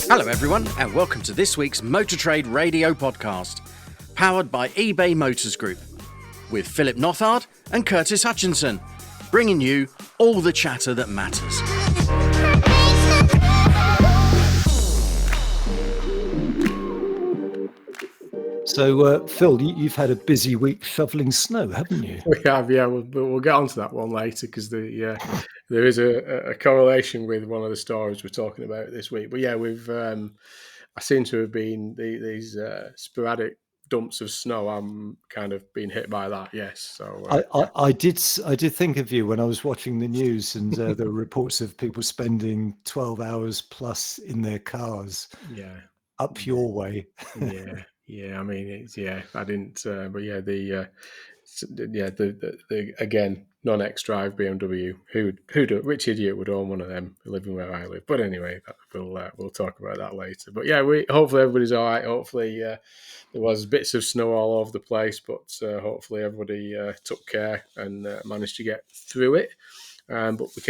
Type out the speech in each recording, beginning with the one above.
Hello everyone and welcome to this week's Motor Trade Radio podcast, powered by eBay Motors Group, with Philip Nothard and Curtis Hutchinson, bringing you all the chatter that matters. So, Phil, you've had a busy week shoveling snow, haven't you? We have, yeah. We'll get onto that one later because there is a correlation with one of the stories we're talking about this week. But yeah, I seem to have been these sporadic dumps of snow. I'm kind of being hit by that. Yes, so I did think of you when I was watching the news, and there were reports of people spending 12 hours plus in their cars. Yeah, up your way. Yeah. I mean, I didn't, but yeah, the again, non-X-Drive BMW. Which idiot would own one of them living where I live? But anyway, we'll talk about that later. But yeah, hopefully everybody's all right. Hopefully there was bits of snow all over the place, but hopefully everybody took care and managed to get through it. But they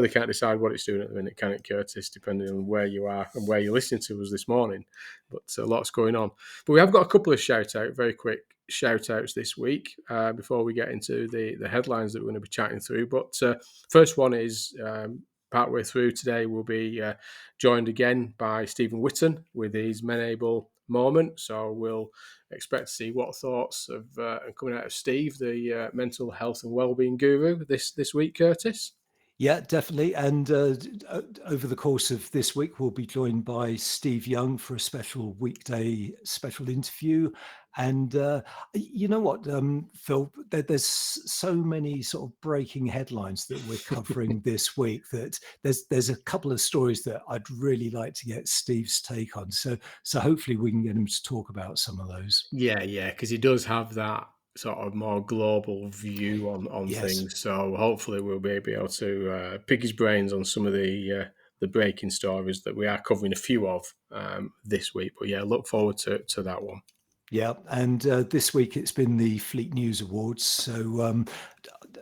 can't decide what it's doing at the minute, can it, Curtis, depending on where you are and where you're listening to us this morning. But lots going on. But we have got a couple of very quick shout-outs this week before we get into the headlines that we're going to be chatting through. But first one is partway through today, we'll be joined again by Stephen Whitton with his Men Able moment. So we'll expect to see what thoughts of coming out of Steve, the mental health and wellbeing guru, this week, Curtis. Yeah, definitely. And over the course of this week, we'll be joined by Steve Young for a special weekday special interview. And you know what, Phil, there's so many sort of breaking headlines that we're covering this week that there's a couple of stories that I'd really like to get Steve's take on. So hopefully we can get him to talk about some of those. Yeah, because he does have that sort of more global view on Yes. things. So hopefully we'll be able to pick his brains on some of the breaking stories that we are covering a few of this week. But yeah, look forward to that one. Yeah, and this week it's been the Fleet News Awards, so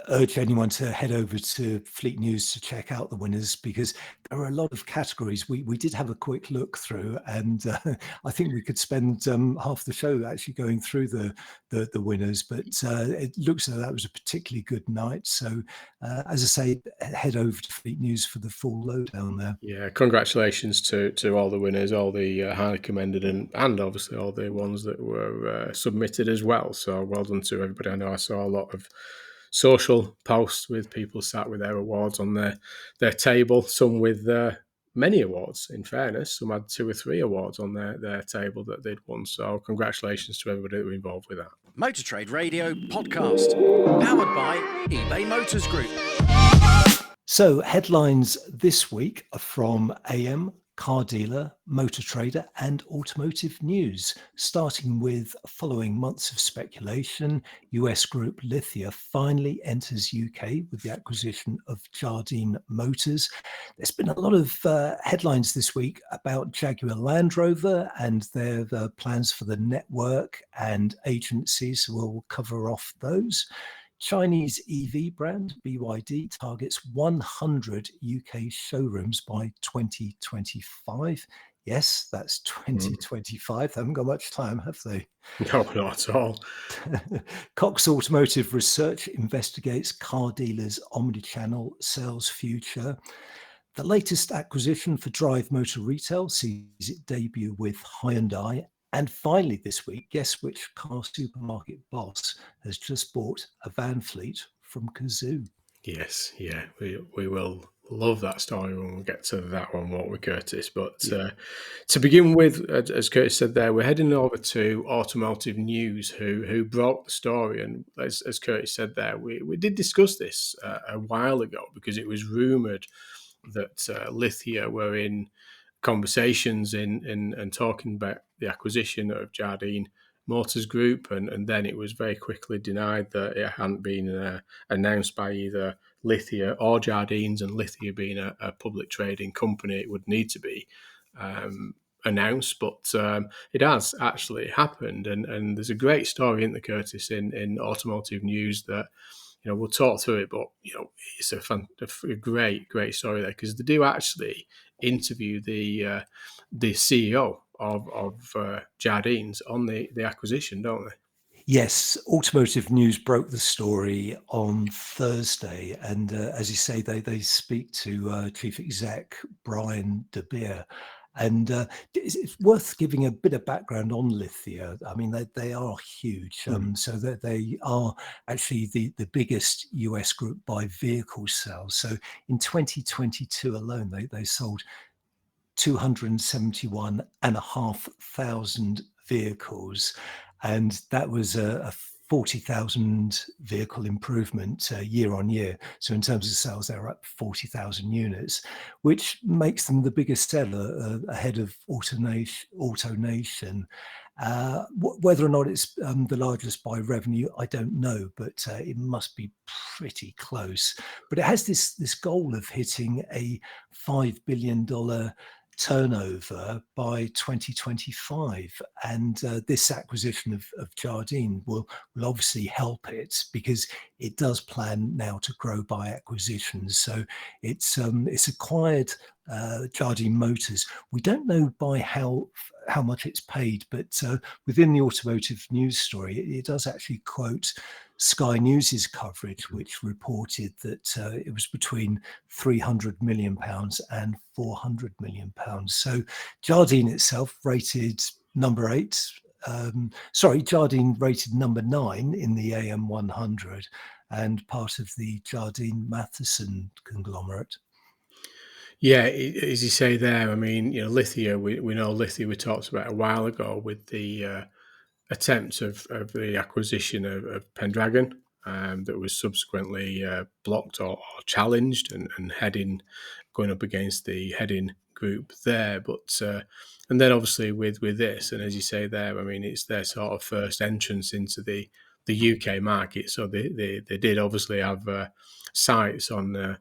urge anyone to head over to Fleet News to check out the winners, because there are a lot of categories. We did have a quick look through, and I think we could spend half the show actually going through the winners, but it looks like that was a particularly good night. So as I say, head over to Fleet News for the full lowdown there. Yeah, congratulations to all the winners, all the highly commended, and obviously all the ones that were submitted as well. So well done to everybody. I know I saw a lot of social posts with people sat with their awards on their table, some with many awards, in fairness. Some had 2 or 3 awards on their table that they'd won. So congratulations to everybody that were involved with that. Motor Trade Radio podcast, powered by eBay Motors Group. So headlines this week are from AM, Car Dealer, Motor Trader and Automotive News. Starting with, following months of speculation, US group Lithia finally enters UK with the acquisition of Jardine Motors. There's been a lot of headlines this week about Jaguar Land Rover and their plans for the network and agencies, so we'll cover off those. Chinese EV brand BYD targets 100 UK showrooms by 2025. Yes, that's 2025. They haven't got much time, have they? No, not at all. Cox Automotive Research investigates car dealers' omnichannel sales future. The latest acquisition for Drive Motor Retail sees it debut with Hyundai. And finally this week, guess which car supermarket boss has just bought a van fleet from Cazoo? Yes, yeah, we will love that story when we get to that one, won't we, Curtis? But to begin with, as Curtis said there, we're heading over to Automotive News, who broke the story. And as Curtis said there, we did discuss this a while ago, because it was rumoured that Lithia were in conversations and talking about the acquisition of Jardine Motors Group, and then it was very quickly denied that it hadn't been announced by either Lithia or Jardines, and Lithia being a public trading company, it would need to be announced, but it has actually happened, and there's a great story in the Curtis in Automotive News that we'll talk through it, but it's a great story there, because they do actually interview the CEO of Jardines on the acquisition, don't they? Yes, Automotive News broke the story on Thursday, and as you say, they speak to Chief Exec Brian De Beer, and it's worth giving a bit of background on Lithia. I mean, they are huge, so that they are actually the biggest US group by vehicle sales. So in 2022 alone, they sold 271,500 vehicles, and that was a 40,000 vehicle improvement year on year. So in terms of sales, they're up 40,000 units, which makes them the biggest seller ahead of AutoNation. Whether or not it's the largest by revenue, I don't know, but it must be pretty close. But it has this goal of hitting a $5 billion turnover by 2025, and this acquisition of Jardine will obviously help it, because it does plan now to grow by acquisitions. So it's acquired Jardine Motors. We don't know by how much it's paid, but within the Automotive News story, it does actually quote Sky News's coverage, which reported that it was between £300 million and £400 million. So Jardine itself rated number 8. Jardine rated number 9 in the AM 100, and part of the Jardine Matheson conglomerate. Yeah, as you say there, I mean, Lithia, we know Lithia, we talked about a while ago with the attempt of the acquisition of Pendragon, that was subsequently blocked or challenged, and going up against the heading group there. But and then obviously with this, and as you say there, I mean, it's their sort of first entrance into the UK market. So they did obviously have sights on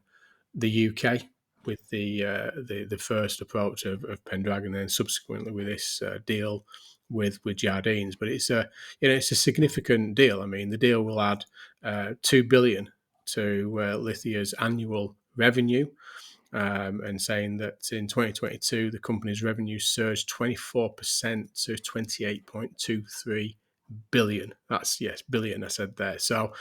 the UK with the first approach of Pendragon, and then subsequently with this deal with Jardines. But it's it's a significant deal. I mean, the deal will add $2 billion to Lithia's annual revenue, and saying that in 2022 the company's revenue surged 24% to 28.23 billion. That's, yes, billion I said there. So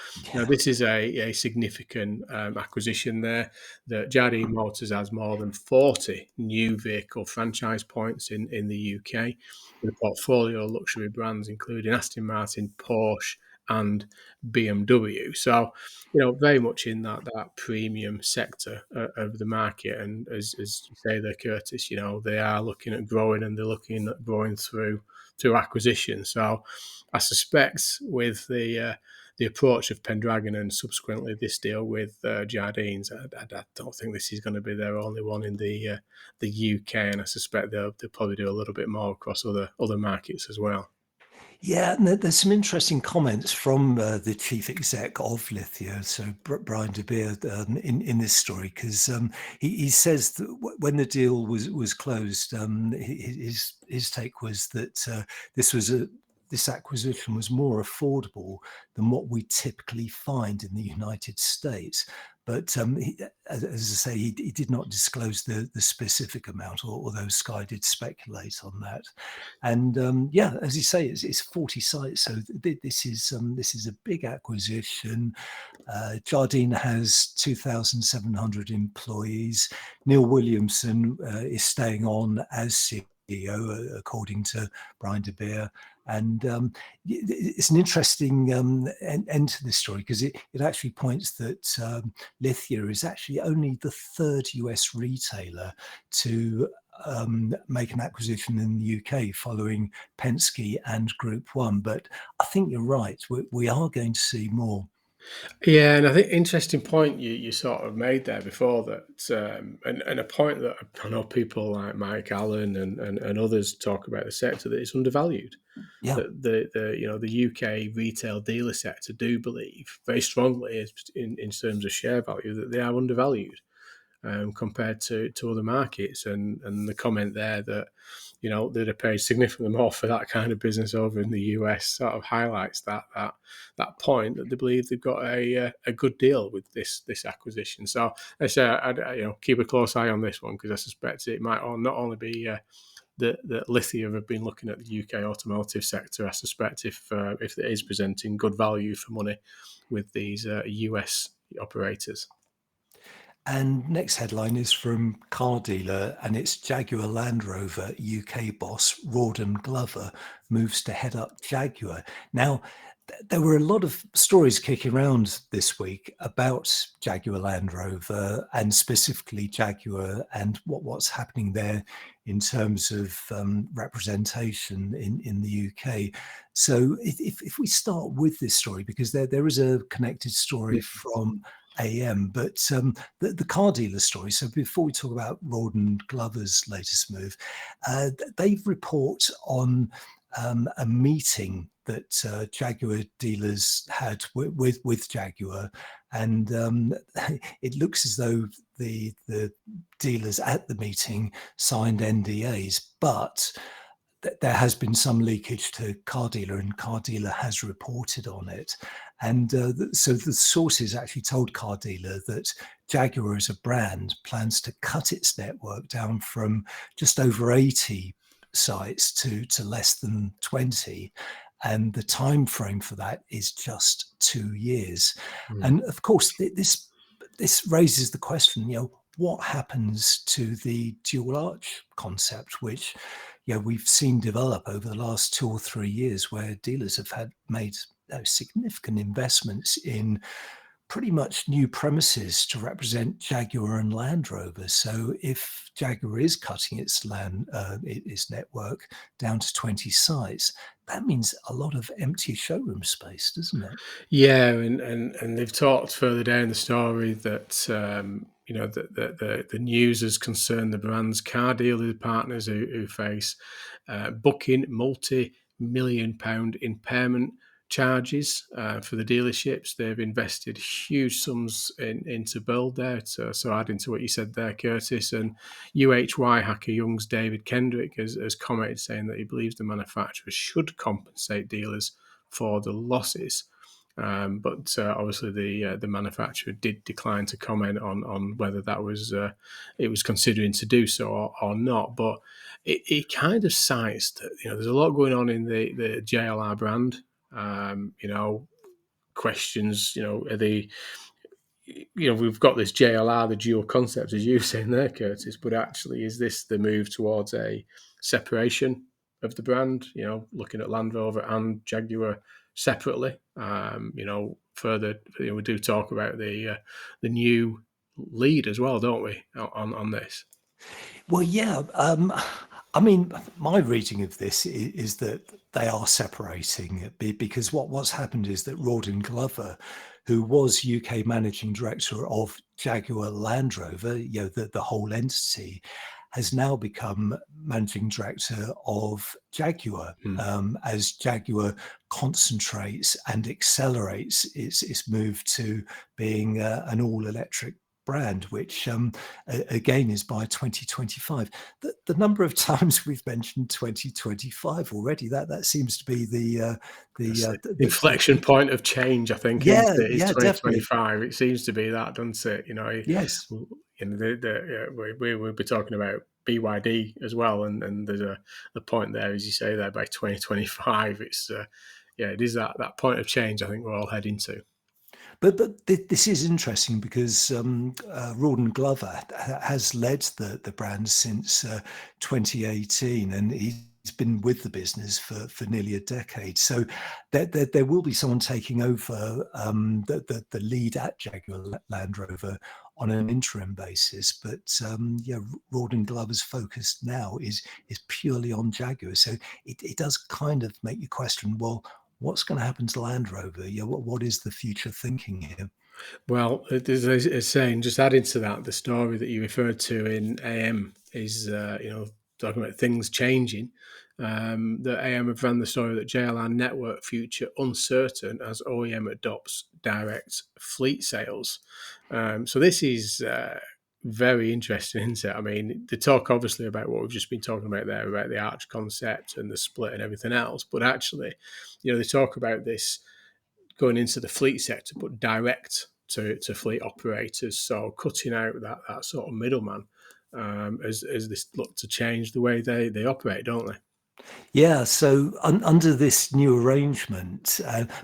this is a significant acquisition there. The Jardine Motors has more than 40 new vehicle franchise points in the UK, with a portfolio of luxury brands including Aston Martin, Porsche and BMW. So very much in that premium sector of the market. And as you say there, Curtis, they are looking at growing, and they're looking at growing through acquisition. So I suspect with the approach of Pendragon and subsequently this deal with Jardines, I don't think this is going to be their only one in the UK, and I suspect they'll probably do a little bit more across other markets as well. Yeah, and there's some interesting comments from the chief exec of Lithia, so Brian De Beer, in this story, because he says that when the deal was closed, his take was that this acquisition was more affordable than what we typically find in the United States. But as I say, he did not disclose the specific amount, although Sky did speculate on that. And as you say, it's 40 sites, so this is a big acquisition. Jardine has 2,700 employees. Neil Williamson is staying on as CEO, according to Brian De Beer. And it's an interesting end to this story, because it actually points that Lithia is actually only the third US retailer to make an acquisition in the UK, following Penske and Group One. But I think you're right. We are going to see more. Yeah, and I think interesting point you sort of made there before, that, and a point that I know people like Mike Allen and others talk about the sector, that it's undervalued. Yeah. That the UK retail dealer sector do believe very strongly in terms of share value that they are undervalued. compared to other markets. And the comment there that, they'd have paid significantly more for that kind of business over in the US sort of highlights that point, that they believe they've got a good deal with this acquisition. So I say I'd keep a close eye on this one, because I suspect it might not only be that Lithia have been looking at the UK automotive sector. I suspect if it is presenting good value for money with these US operators. And next headline is from Car Dealer, and it's Jaguar Land Rover UK boss Rawdon Glover moves to head up Jaguar. Now, there were a lot of stories kicking around this week about Jaguar Land Rover, and specifically Jaguar and what's happening there in terms of representation in the UK. So if we start with this story, because there is a connected story from AM, but the car dealer story. So before we talk about Rawdon Glover's latest move, they report on a meeting that Jaguar dealers had with Jaguar, and it looks as though the dealers at the meeting signed NDAs, but there has been some leakage to Car Dealer, and Car Dealer has reported on it. And so the sources actually told Car Dealer that Jaguar as a brand plans to cut its network down from just over 80 sites to less than 20. And the time frame for that is just 2 years. And of course, this raises the question, what happens to the dual arch concept, which we've seen develop over the last 2 or 3 years, where dealers have made significant investments in pretty much new premises to represent Jaguar and Land Rover. So if Jaguar is cutting its network down to 20 sites, that means a lot of empty showroom space, doesn't it? Yeah, and they've talked further down the story that the news has concerned the brand's car dealer partners who face booking multi-million-pound impairment charges for the dealerships. They've invested huge sums into build there. So adding to what you said there, Curtis, and UHY hacker Young's David Kendrick has commented saying that he believes the manufacturers should compensate dealers for the losses. But obviously the manufacturer did decline to comment on whether that was it was considering to do so or not. But it kind of cites that there's a lot going on in the JLR brand. Questions. Are they? We've got this JLR, the dual concept, as you were saying there, Curtis. But actually, is this the move towards a separation of the brand? Looking at Land Rover and Jaguar separately. Further, we do talk about the new lead as well, don't we? On this. Well, yeah. I mean, my reading of this is that they are separating because what's happened is that Rawdon Glover, who was UK managing director of Jaguar Land Rover, the whole entity, has now become managing director of Jaguar as Jaguar concentrates and accelerates its move to being an all-electric brand, which again is by 2025. The number of times we've mentioned 2025 already, that seems to be the inflection point of change, I think. Yeah, is 2025. definitely. It seems to be that, doesn't it? Yes. We will be talking about BYD as well, and there's the point there, as you say there, by 2025, it's it is that point of change I think we're all heading to. But this is interesting because Rawdon Glover has led the brand since 2018, and he's been with the business for nearly a decade. So there will be someone taking over the lead at Jaguar Land Rover on an interim basis. But Rawdon Glover's focus now is purely on Jaguar. So it does kind of make you question, well, what's going to happen to Land Rover? What is the future thinking here? Well, as I was saying, just adding to that, the story that you referred to in AM is, talking about things changing. The AM have ran the story that JLR network future uncertain as OEM adopts direct fleet sales. So this is very interesting, isn't it? I mean, they talk obviously about what we've just been talking about there, about the arch concept and the split and everything else. But actually, they talk about this going into the fleet sector, but direct to fleet operators. So cutting out that sort of middleman as they look to change the way they operate, don't they? Yeah, so under this new arrangement,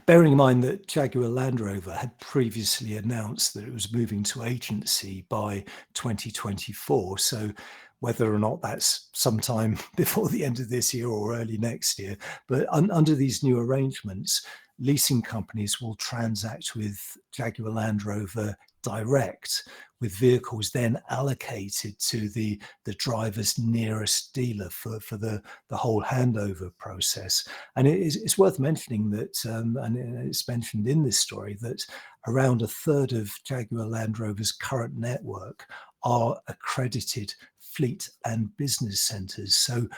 bearing in mind that Jaguar Land Rover had previously announced that it was moving to agency by 2024, so whether or not that's sometime before the end of this year or early next year, but under these new arrangements, leasing companies will transact with Jaguar Land Rover direct, with vehicles then allocated to the driver's nearest dealer for the whole handover process. And it's worth mentioning that, and it's mentioned in this story, that around a third of Jaguar Land Rover's current network are accredited fleet and business centres. So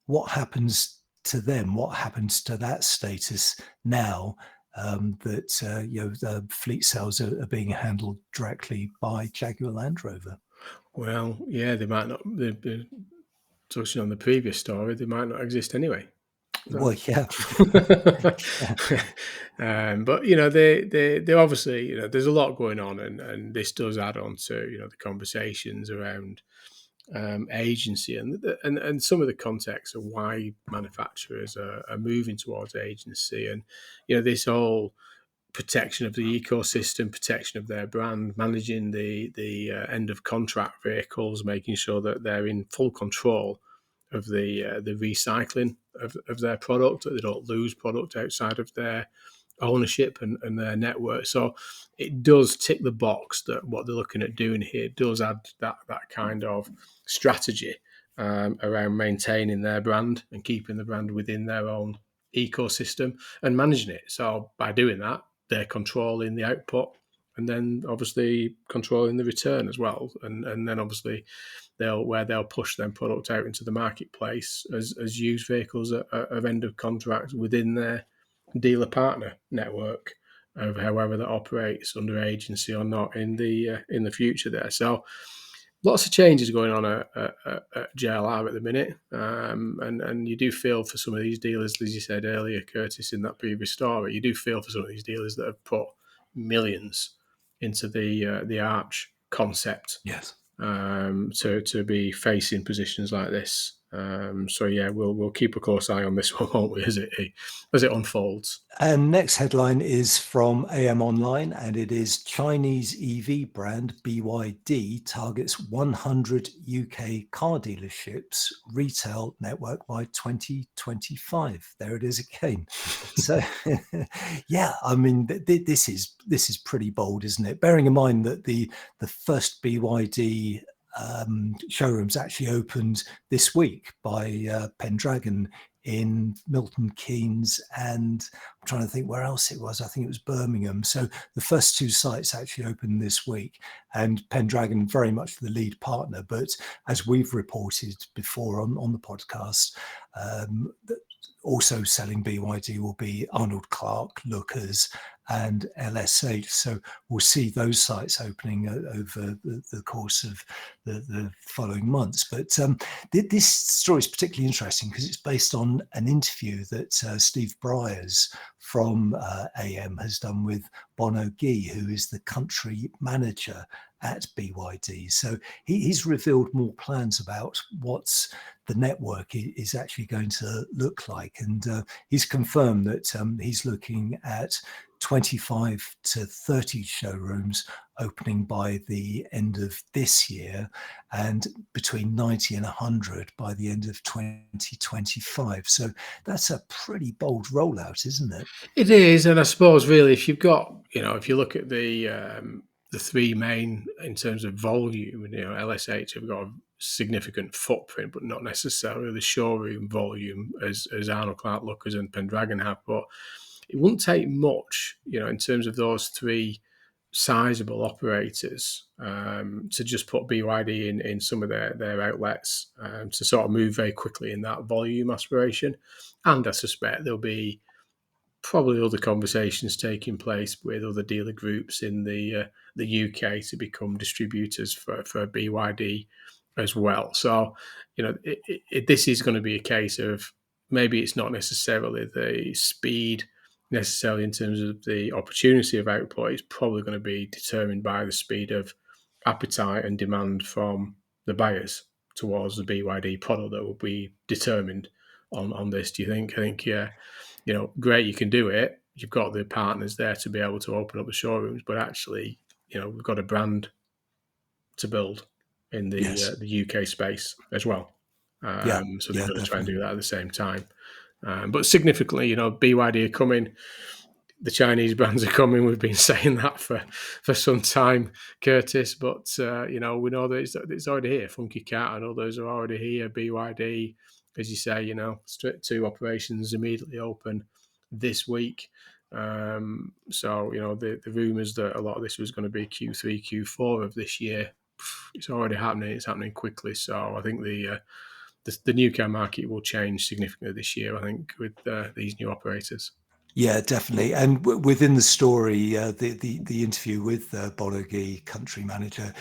what happens to them? What happens to that status now that the fleet sales are being handled directly by Jaguar Land Rover? Well, yeah, they might not. Touching on the previous story, they might not exist anyway. Well, yeah. Yeah. But they obviously, there's a lot going on, and this does add on to the conversations around agency and some of the context of why manufacturers are moving towards agency, and this whole protection of the ecosystem, protection of their brand, managing the end of contract vehicles, making sure that they're in full control of the recycling of their product, that they don't lose product outside of their ownership and their network. So it does tick the box that what they're looking at doing here does add that kind of strategy around maintaining their brand and keeping the brand within their own ecosystem and managing it. So by doing that, they're controlling the output and then obviously controlling the return as well. And then obviously they'll push their product out into the marketplace as used vehicles of end of contract within their dealer partner network of however that operates under agency or not in the future there. So lots of changes going on at JLR at the minute, and you do feel for some of these dealers, as you said earlier, Curtis, in that previous story, you do feel for some of these dealers that have put millions into the Arch concept. Yes. To be facing positions like this. So yeah, we'll keep a close eye on this one, won't we, as it unfolds. And next headline is from AM Online, and it is Chinese EV brand BYD targets 100 UK car dealerships retail network by 2025. There it is again. So, yeah, I mean, this is pretty bold, isn't it? Bearing in mind that the first BYD showrooms actually opened this week by Pendragon in Milton Keynes, and I'm trying to think where else it was. I think it was Birmingham. So the first two sites actually opened this week, and Pendragon very much the lead partner. But as we've reported before on the podcast, also selling BYD will be Arnold Clark, Lookers, and LSH. So we'll see those sites opening over the course of the following months. But this story is particularly interesting because it's based on an interview that Steve Bryers from AM has done with Bono Gee, who is the country manager at BYD. So he's revealed more plans about what the network is actually going to look like. And he's confirmed that he's looking at 25 to 30 showrooms opening by the end of this year, and between 90 and 100 by the end of 2025. So that's a pretty bold rollout, isn't it? It is, and I suppose really, if you've got, if you look at the three main in terms of volume, LSH have got a significant footprint, but not necessarily the showroom volume as Arnold Clark, Lookers, and Pendragon have. But it wouldn't take much, in terms of those three sizable operators to just put BYD in some of their outlets to sort of move very quickly in that volume aspiration. And I suspect there'll be probably other conversations taking place with other dealer groups in the UK to become distributors for BYD as well. So, this is going to be a case of maybe it's not necessarily the speed necessarily in terms of the opportunity of output. It's probably going to be determined by the speed of appetite and demand from the buyers towards the BYD product that will be determined on this. Do you think? I think, yeah, great, you can do it. You've got the partners there to be able to open up the showrooms, but actually, we've got a brand to build in the UK space as well. So they've got to try and do that at the same time. But significantly, BYD are coming. The Chinese brands are coming. We've been saying that for some time, Curtis. But we know that it's already here. Funky Cat and others are already here. BYD, as you say, straight to operations immediately open this week. So the rumours that a lot of this was going to be Q3, Q4 of this year, it's already happening. It's happening quickly. So I think the new car market will change significantly this year, I think, with these new operators. Yeah, definitely. And within the story, the interview with Bolagi, country manager,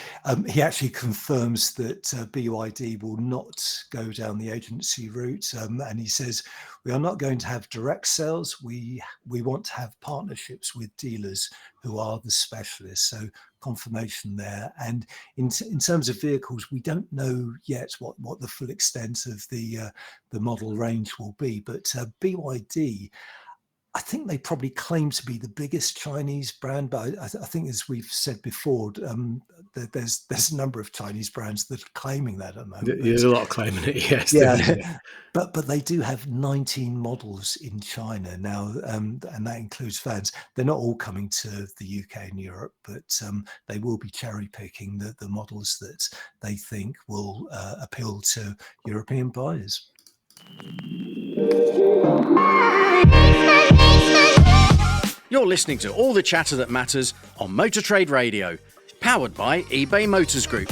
he actually confirms that BYD will not go down the agency route. And he says, we are not going to have direct sales. We want to have partnerships with dealers who are the specialists. So confirmation there. And in terms of vehicles, we don't know yet what the full extent of the model range will be. But BYD, I think they probably claim to be the biggest Chinese brand, but I think, as we've said before, there's a number of Chinese brands that are claiming that at the moment. There's a lot of claiming it, yes. Yeah, but they do have 19 models in China now, and that includes vans. They're not all coming to the UK and Europe, but they will be cherry picking the models that they think will appeal to European buyers. You're listening to all the chatter that matters on Motor Trade Radio, powered by eBay Motors Group.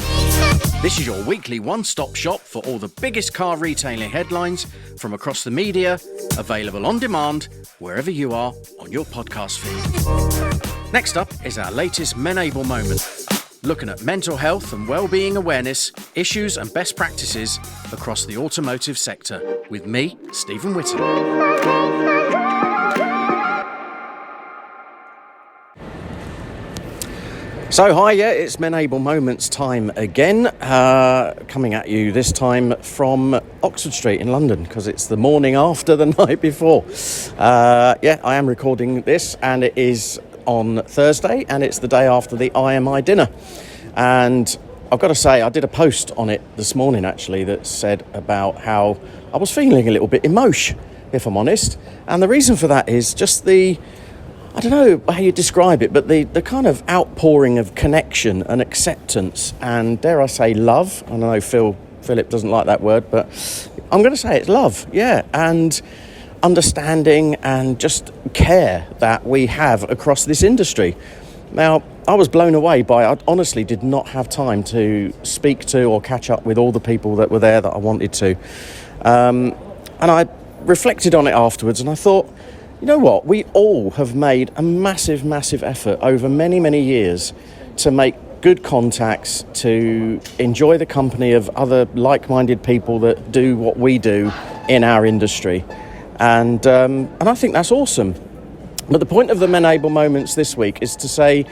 This is your weekly one-stop shop for all the biggest car retailing headlines from across the media, available on demand wherever you are on your podcast feed. Next up is our latest Menable Moment, looking at mental health and well-being awareness, issues and best practices across the automotive sector, with me, Stephen Whitton. So hi, it's Menable Moments time again, coming at you this time from Oxford Street in London, because it's the morning after the night before. I am recording this, and it is on Thursday, and it's the day after the IMI dinner. And I've got to say, I did a post on it this morning, actually, that said about how I was feeling a little bit emotion, if I'm honest. And the reason for that is just I don't know how you describe it, but the kind of outpouring of connection and acceptance and, dare I say, love. I know Philip doesn't like that word, but I'm going to say it's love, yeah, and understanding and just care that we have across this industry. Now, I was blown away I honestly did not have time to speak to or catch up with all the people that were there that I wanted to. And I reflected on it afterwards, and I thought, you know what? We all have made a massive, massive effort over many, many years to make good contacts, to enjoy the company of other like-minded people that do what we do in our industry. And I think that's awesome. But the point of the Menable Moments this week is to say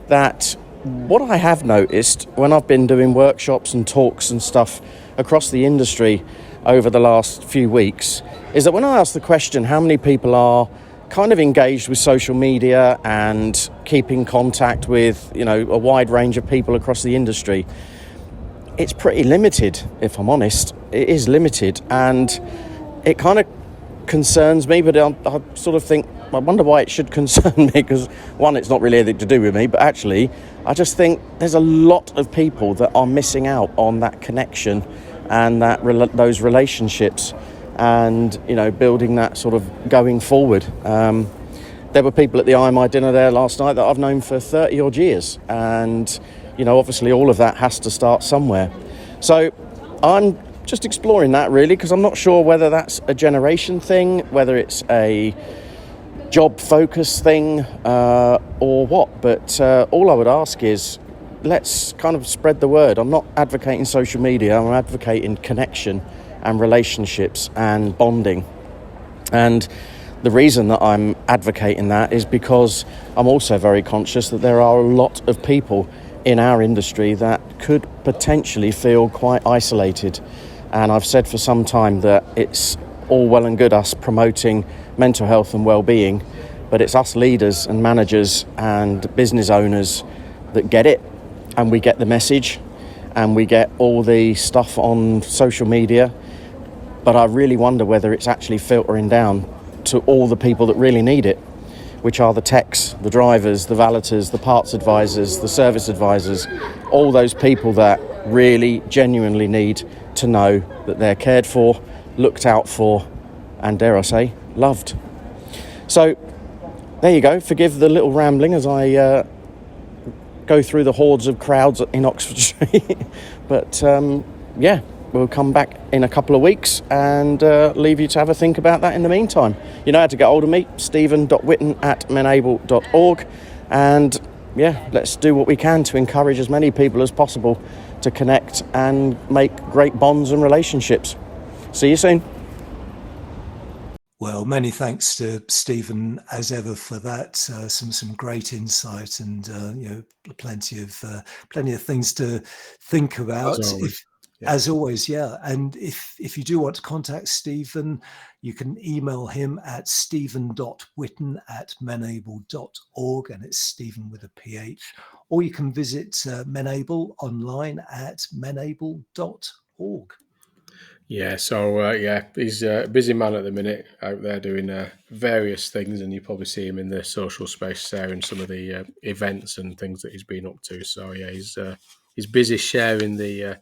that what I have noticed when I've been doing workshops and talks and stuff across the industry over the last few weeks is that when I ask the question, how many people are kind of engaged with social media and keeping contact with, a wide range of people across the industry, it's pretty limited, if I'm honest. It is limited, and it kind of concerns me, but I sort of think, I wonder why it should concern me, because one, it's not really anything to do with me, but actually, I just think there's a lot of people that are missing out on that connection and those relationships, and building that sort of going forward. There were people at the IMI dinner there last night that I've known for 30 odd years, and obviously all of that has to start somewhere. So I'm just exploring that, really, because I'm not sure whether that's a generation thing, whether it's a job focus thing or what. But all I would ask is, let's kind of spread the word. I'm not advocating social media. I'm advocating connection and relationships and bonding. And the reason that I'm advocating that is because I'm also very conscious that there are a lot of people in our industry that could potentially feel quite isolated. And I've said for some time that it's all well and good us promoting mental health and well-being, but it's us leaders and managers and business owners that get it, and we get the message, and we get all the stuff on social media. But I really wonder whether it's actually filtering down to all the people that really need it, which are the techs, the drivers, the valeters, the parts advisors, the service advisors, all those people that really genuinely need to know that they're cared for, looked out for, and dare I say, loved. So there you go. Forgive the little rambling as I go through the hordes of crowds in Oxford Street. But yeah, we'll come back in a couple of weeks and leave you to have a think about that in the meantime. You know how to get hold of me, stephen.witten@menable.org. And yeah, let's do what we can to encourage as many people as possible to connect and make great bonds and relationships. See you soon. Well, many thanks to Stephen as ever for that. Some great insight and plenty of things to think about. As always, yeah. And if you do want to contact Stephen, you can email him at stephen.witten@menable.org, and it's Stephen with a PH. Or you can visit Menable online at menable.org. Yeah, so he's a busy man at the minute out there doing various things, and you probably see him in the social space sharing some of the events and things that he's been up to. So yeah, he's busy sharing the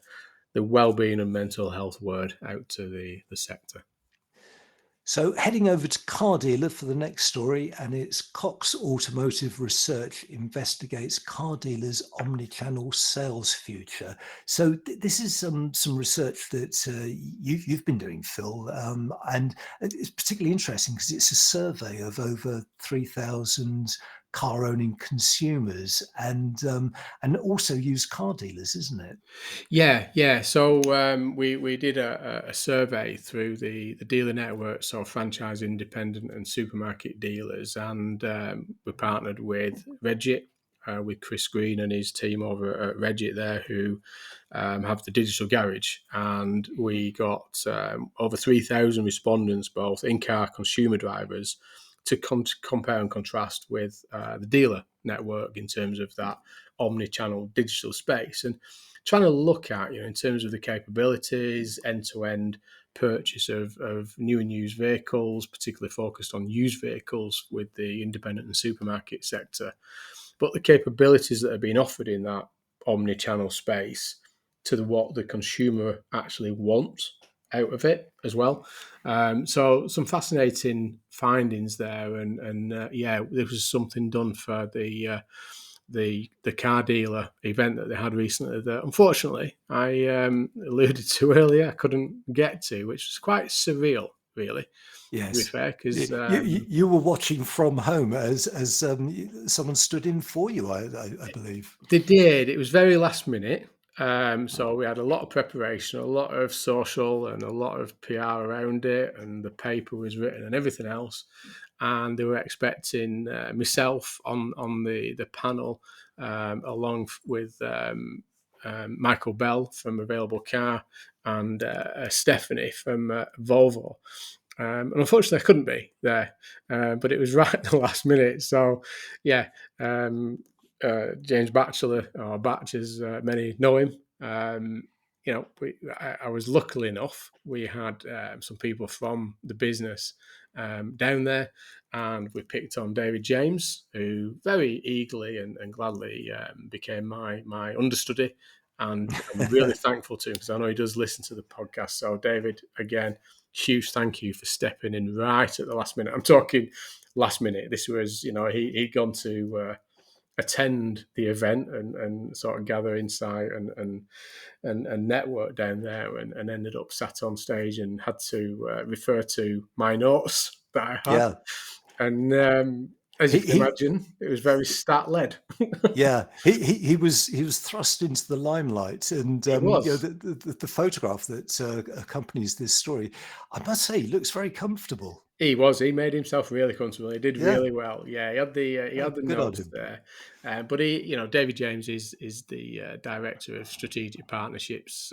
well-being and mental health word out to the sector. So heading over to Car Dealer for the next story, and it's Cox Automotive Research investigates car dealers' omnichannel sales future. So this is some research that you've been doing, Phil, and it's particularly interesting because it's a survey of over 3,000 car-owning consumers and also used car dealers, isn't it? Yeah. So we did a survey through the dealer network, so franchise, independent, and supermarket dealers, and we partnered with Regit, with Chris Green and his team over at Regit there, who have the digital garage, and we got over 3,000 respondents, both in-car consumer drivers, to compare and contrast with the dealer network in terms of that omni-channel digital space, and trying to look at, in terms of the capabilities, end-to-end purchase of new and used vehicles, particularly focused on used vehicles with the independent and supermarket sector, but the capabilities that are being offered in that omni-channel space to what the consumer actually wants out of it as well. So some fascinating findings there, and there was something done for the car dealer event that they had recently that unfortunately I alluded to earlier, I couldn't get to, which was quite surreal, really. Yes, to be fair, because you were watching from home as someone stood in for you, I believe. they did. It was very last minute. So we had a lot of preparation, a lot of social, and a lot of PR around it, and the paper was written and everything else. And they were expecting myself on the panel, along with Michael Bell from Available Car and Stephanie from Volvo. And unfortunately, I couldn't be there, but it was right at the last minute. So, yeah, James Batchelor, or Batch as many know him. I was lucky enough. We had some people from the business down there, and we picked on David James, who very eagerly and gladly became my understudy. And I'm really thankful to him because I know he does listen to the podcast. So, David, again, huge thank you for stepping in right at the last minute. I'm talking last minute. This was, he'd gone to attend the event and sort of gather insight and network down there, and ended up sat on stage and had to refer to my notes that I had. Yeah. And as you can imagine, it was very stat-led. Yeah, he was thrust into the limelight, and It was. the photograph that accompanies this story, I must say, looks very comfortable. He was. He made himself really comfortable. He did Yeah, really well. Yeah, he had the good on notes him. there. But David James is the director of strategic partnerships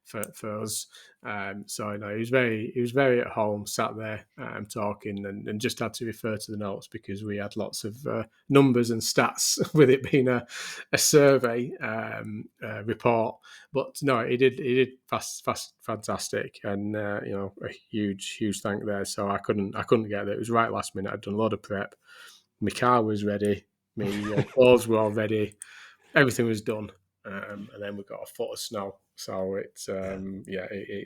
for us. So he was very at home, sat there talking, and just had to refer to the notes because we had lots of numbers and stats with it being a survey report. But no, he did fantastic, and a huge thank there. So I couldn't get there. It was right last minute. I'd done a lot of prep. My car was ready. My clothes were all ready. Everything was done, and then we got a foot of snow. So it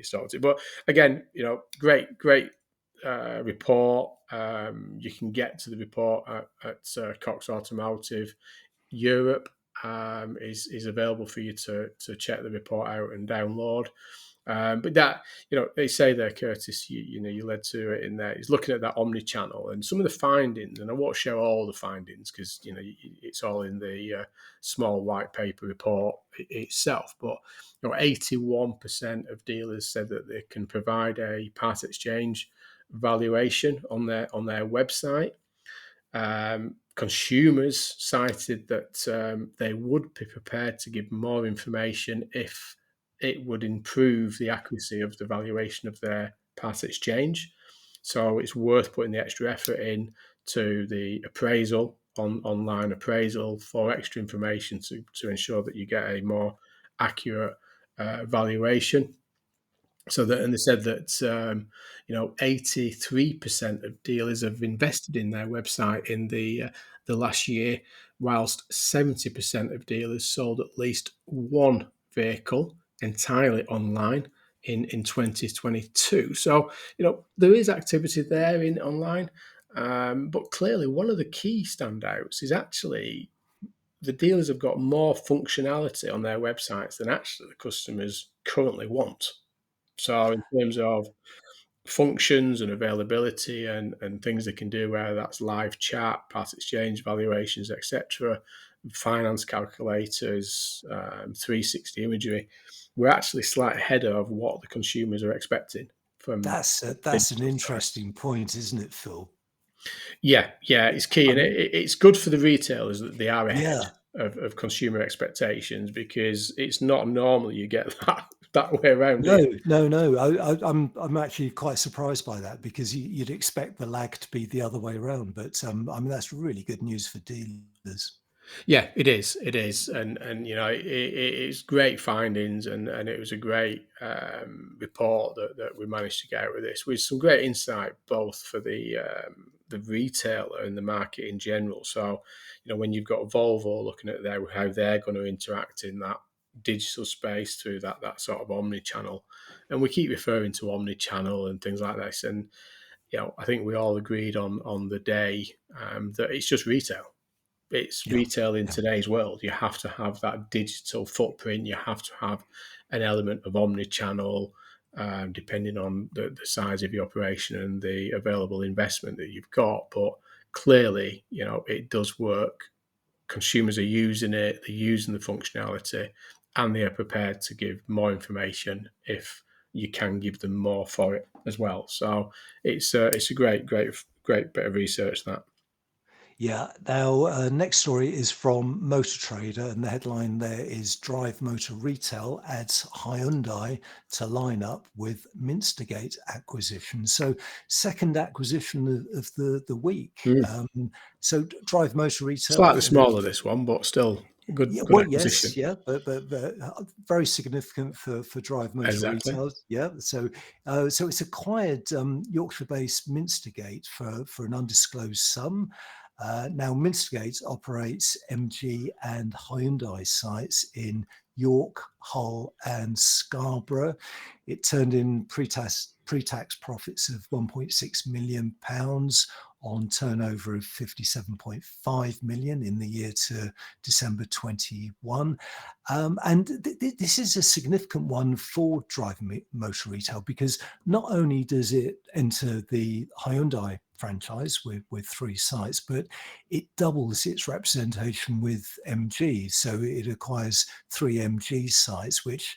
stopped it. But again, great report. You can get to the report at Cox Automotive. Europe is available for you to check the report out and download. But that, they say there, Curtis, you led to it in there. He's looking at that omnichannel and some of the findings, and I won't show all the findings because it's all in the small white paper report itself. But 81% of dealers said that they can provide a part exchange valuation on their website. Consumers cited that they would be prepared to give more information if it would improve the accuracy of the valuation of their part exchange. So it's worth putting the extra effort in to the appraisal, online appraisal, for extra information to ensure that you get a more accurate valuation. And they said that 83% of dealers have invested in their website in the last year, whilst 70% of dealers sold at least one vehicle entirely online in 2022. So there is activity there in online, but clearly one of the key standouts is actually the dealers have got more functionality on their websites than actually the customers currently want. So in terms of functions and availability and things they can do, whether that's live chat, part exchange valuations, etc., finance calculators, 360 imagery, we're actually slightly ahead of what the consumers are expecting from. That's an interesting point, isn't it, Phil? Yeah, it's key, and it's good for the retailers that they are ahead Yeah. of consumer expectations, because it's not normal you get that way around. No. I'm actually quite surprised by that, because you'd expect the lag to be the other way around. But that's really good news for dealers. Yeah, it is, and it's great findings, and it was a great report that we managed to get out of this, with some great insight both for the retailer and the market in general. So when you've got Volvo looking at how they're going to interact in that digital space through that sort of omni-channel, and we keep referring to omni-channel and things like this, and I think we all agreed on the day that it's just retail. It's retail in today's world. You have to have that digital footprint. You have to have an element of omni-channel, depending on the size of your operation and the available investment that you've got. But clearly, it does work. Consumers are using it. They're using the functionality, and they are prepared to give more information if you can give them more for it as well. So it's a great bit of research, that. Yeah. Now, next story is from Motor Trader, and the headline there is Drive Motor Retail adds Hyundai to lineup with Minstergate acquisition. So second acquisition of the week. So Drive Motor Retail. Slightly smaller, this one, but still good acquisition. Yes, yeah, but very significant for Drive Motor Retail. Yeah, so it's acquired Yorkshire-based Minstergate for an undisclosed sum. Now, Minstergate operates MG and Hyundai sites in York, Hull, and Scarborough. It turned in pre-tax profits of £1.6 million on turnover of 57.5 million in the year to December 21. And this is a significant one for Drive Motor Retail, because not only does it enter the Hyundai franchise with 3 sites, but it doubles its representation with MG. So it acquires 3 MG sites, which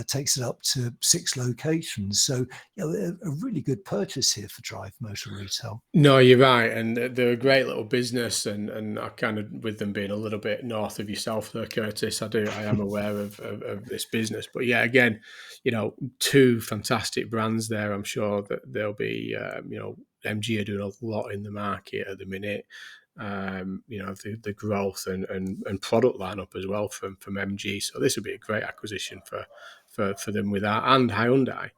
takes it up to 6 locations. So a really good purchase here for Drive Motor Retail. No, you're right, and they're a great little business, and I kind of, with them being a little bit north of yourself there, Curtis, I am aware of this business. But yeah, again, 2 fantastic brands there. I'm sure that there'll be, MG are doing a lot in the market at the minute. The growth and product lineup as well from MG. So this would be a great acquisition for them with that, and Hyundai.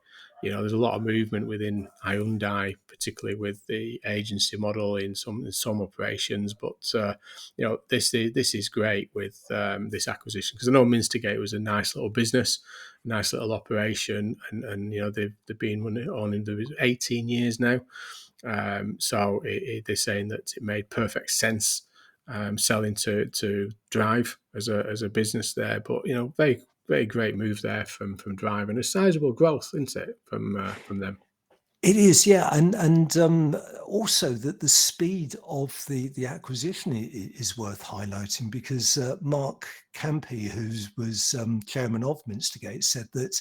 There's a lot of movement within Hyundai, particularly with the agency model in some operations. But this is great with this acquisition, because I know Minstigate was a nice little business, nice little operation, and they've been on 18 years now. So they're saying that it made perfect sense selling to Drive as a business there. But very, very great move there from Drive, and a sizable growth, isn't it, from them? It is, yeah, and also that the speed of the acquisition is worth highlighting, because Mark Campy, who was chairman of Minstigate, said that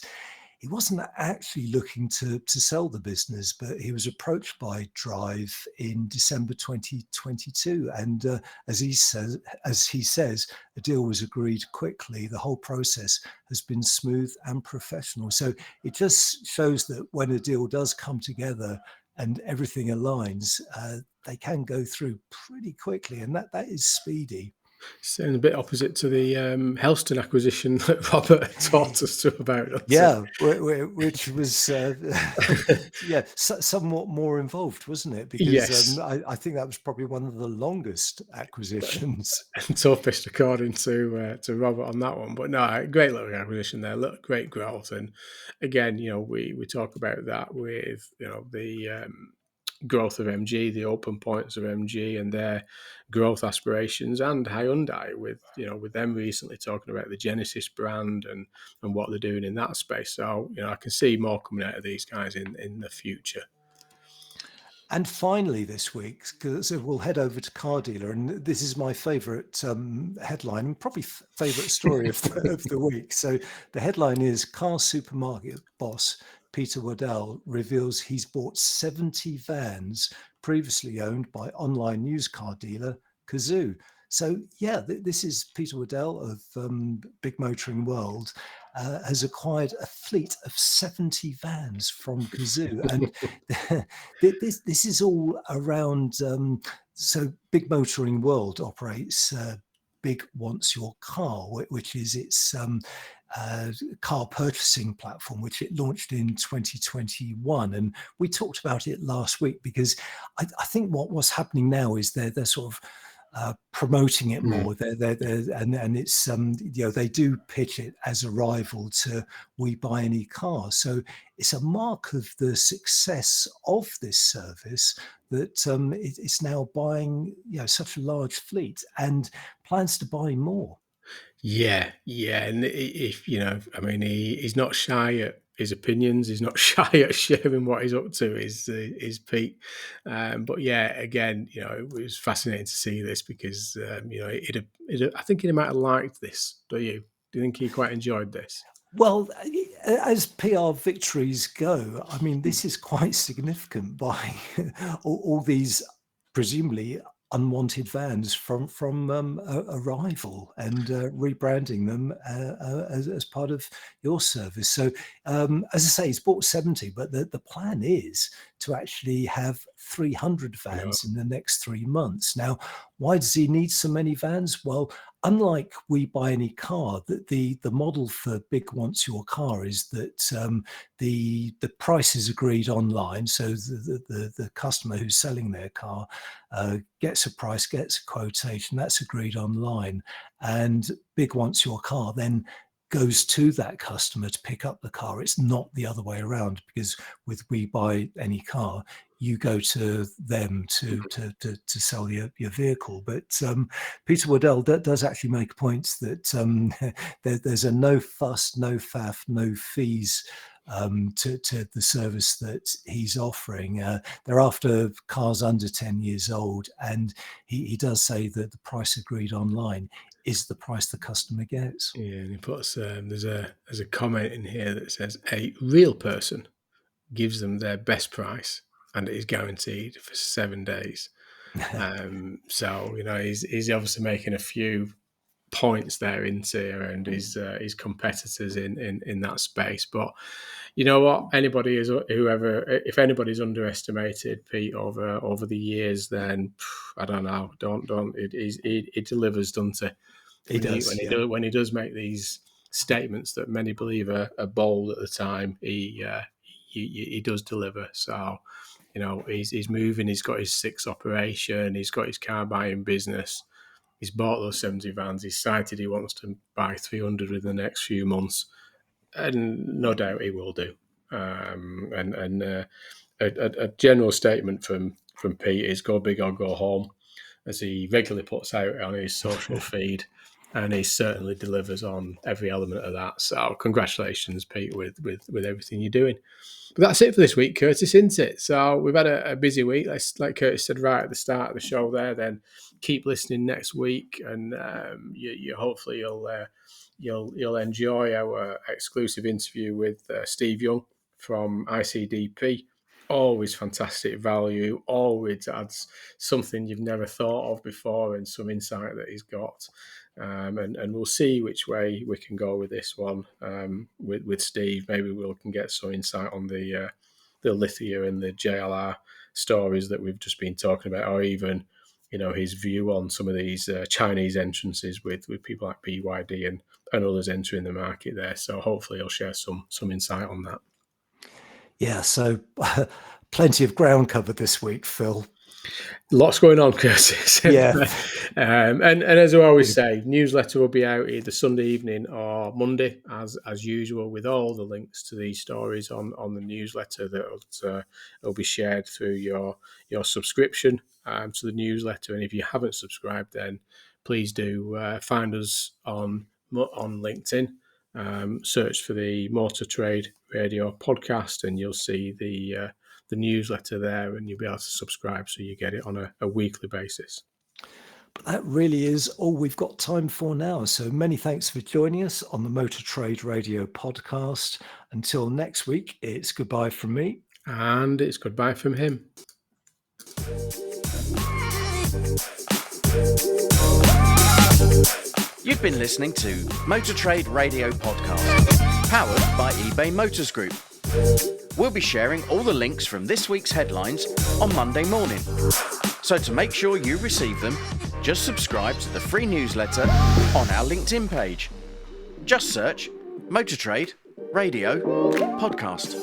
he wasn't actually looking to sell the business, but he was approached by Drive in December 2022, and as he says, a deal was agreed quickly. The whole process has been smooth and professional. So it just shows that when a deal does come together and everything aligns, they can go through pretty quickly, and that is speedy. Sounds a bit opposite to the Helston acquisition that Robert talked us about. Yeah, which was somewhat more involved, wasn't it? Because Yes. I think that was probably one of the longest acquisitions. And toughest, according to Robert on that one. But no, great little acquisition there. Look, great growth, and again, we talk about that with the growth of MG, the open points of MG, and their growth aspirations, and Hyundai with them recently talking about the Genesis brand and what they're doing in that space. So I can see more coming out of these guys in the future. And finally, this week, so we'll head over to Car Dealer, and this is my favourite headline, and probably favourite story of the week. So the headline is: Car supermarket boss Peter Waddell reveals he's bought 70 vans previously owned by online used car dealer Cazoo. So yeah, this is Peter Waddell of Big Motoring World. Has acquired a fleet of 70 vans from Cazoo, and this is all around. So Big Motoring World operates Big Wants Your Car, which is its car purchasing platform, which it launched in 2021, and we talked about it last week, because I think what's happening now is they're sort of promoting it more. And it's they do pitch it as a rival to We Buy Any Car. So it's a mark of the success of this service that it's now buying such a large fleet and plans to buy more. Yeah, and if he's not shy at his opinions. He's not shy at sharing what he's up to. Is Pete, but yeah, again, it was fascinating to see this, because I think he might have liked this. Do you think he quite enjoyed this? Well, as PR victories go, I mean, this is quite significant, buying all these presumably unwanted vans from a rival and rebranding them as part of your service. So as I say, he's bought 70, but the plan is to actually have 300 vans in the next 3 months. Now, why does he need so many vans? Well, unlike We Buy Any Car, the model for Big Wants Your Car is that the price is agreed online. So the customer who's selling their car gets a price, gets a quotation, that's agreed online. And Big Wants Your Car then goes to that customer to pick up the car. It's not the other way around, because with We Buy Any Car, you go to them to sell your vehicle. But Peter Waddell does actually make points that there's a no fuss, no faff, no fees to the service that he's offering. They're after cars under 10 years old, and he does say that the price agreed online is the price the customer gets. Yeah, and he puts there's a comment in here that says a real person gives them their best price and it is guaranteed for 7 days. So he's obviously making a few points there into and his competitors in that space. But you know what? If anybody's underestimated Pete over the years, then I don't know. Don't. It delivers, doesn't it? When he does make these statements that many believe are bold at the time, he does deliver. So, he's moving. He's got his 6 operation. He's got his car buying business. He's bought those 70 vans. He's cited he wants to buy 300 in the next few months, and no doubt he will do. A general statement from Pete is "Go big or go home," as he regularly puts out on his social feed. And he certainly delivers on every element of that. So congratulations, Pete, with everything you're doing. But that's it for this week, Curtis, isn't it? So we've had a busy week. Like Curtis said right at the start of the show there, then keep listening next week. And hopefully you'll enjoy our exclusive interview with Steve Young from ICDP. Always fantastic value, always adds something you've never thought of before and some insight that he's got. And we'll see which way we can go with this one with Steve. Maybe we can get some insight on the Lithia and the JLR stories that we've just been talking about, or even his view on some of these Chinese entrances with people like BYD and others entering the market there. So hopefully he'll share some insight on that. Yeah, so plenty of ground covered this week, Phil. Lots going on, Curtis. Yeah. And as I always say, newsletter will be out either Sunday evening or Monday, as usual, with all the links to these stories on the newsletter that will be shared through your subscription to the newsletter. And if you haven't subscribed, then please do find us on LinkedIn. Search for the Motor Trade Radio podcast, and you'll see the newsletter there, and you'll be able to subscribe so you get it on a weekly basis. But that really is all we've got time for now. So many thanks for joining us on the Motor Trade Radio podcast. Until next week, it's goodbye from me. And it's goodbye from him. You've been listening to Motor Trade Radio Podcast, powered by eBay Motors Group. We'll be sharing all the links from this week's headlines on Monday morning. So to make sure you receive them, just subscribe to the free newsletter on our LinkedIn page. Just search Motor Trade Radio Podcast.